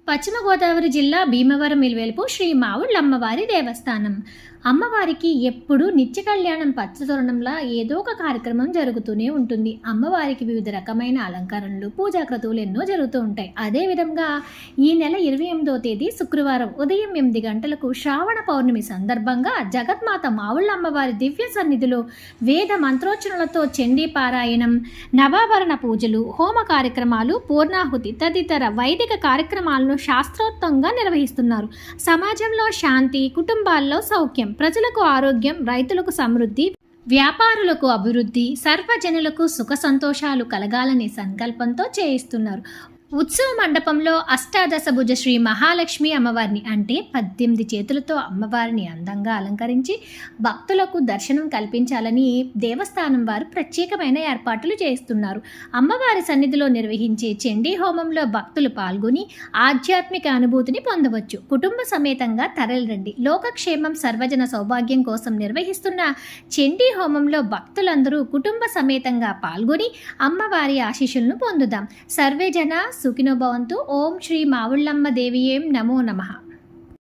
పశ్చిమ గోదావరి జిల్లా భీమవరం ఇలవేల్పు శ్రీ మావుళ్ళమ్మవారి దేవస్థానం. అమ్మవారికి ఎప్పుడూ నిత్య కళ్యాణం పచ్చతోరణంలా ఏదో ఒక కార్యక్రమం జరుగుతూనే ఉంటుంది. అమ్మవారికి వివిధ రకమైన అలంకరణలు, పూజా క్రతువులు ఎన్నో జరుగుతూ ఉంటాయి. అదేవిధంగా ఈ నెల 28వ తేదీ శుక్రవారం ఉదయం 8 గంటలకు శ్రావణ పౌర్ణమి సందర్భంగా జగత్మాత మావుళ్ళమ్మవారి దివ్య సన్నిధిలో వేద మంత్రోచ్చరణలతో చండీ పారాయణం, నవాభరణ పూజలు, హోమ కార్యక్రమాలు, పూర్ణాహుతి తదితర వైదిక కార్యక్రమాలను శాస్త్రోక్తంగా నిర్వహిస్తున్నారు. సమాజంలో శాంతి, కుటుంబాల్లో సౌఖ్యం, ప్రజలకు ఆరోగ్యం, రైతులకు సమృద్ధి, వ్యాపారులకు అభివృద్ధి, సర్వజనులకు సుఖ సంతోషాలు కలగాలనే సంకల్పంతో చేయిస్తున్నారు. ఉత్సవ మండపంలో అష్టాదశ భుజ శ్రీ మహాలక్ష్మి అమ్మవారిని అంటే 18 చేతులతో అమ్మవారిని అందంగా అలంకరించి భక్తులకు దర్శనం కల్పించాలని దేవస్థానం వారు ప్రత్యేకమైన ఏర్పాట్లు చేస్తున్నారు. అమ్మవారి సన్నిధిలో నిర్వహించే చండీ హోమంలో భక్తులు పాల్గొని ఆధ్యాత్మిక అనుభూతిని పొందవచ్చు. కుటుంబ సమేతంగా తరలిరండి. లోకక్షేమం, సర్వజన సౌభాగ్యం కోసం నిర్వహిస్తున్న చండీ హోమంలో భక్తులందరూ కుటుంబ సమేతంగా పాల్గొని అమ్మవారి ఆశీస్సులను పొందుదాం. సర్వే జన సుఖినో భవంతు. ఓం శ్రీ మావుళ్ళమ్మ దేవియేం నమో నమః.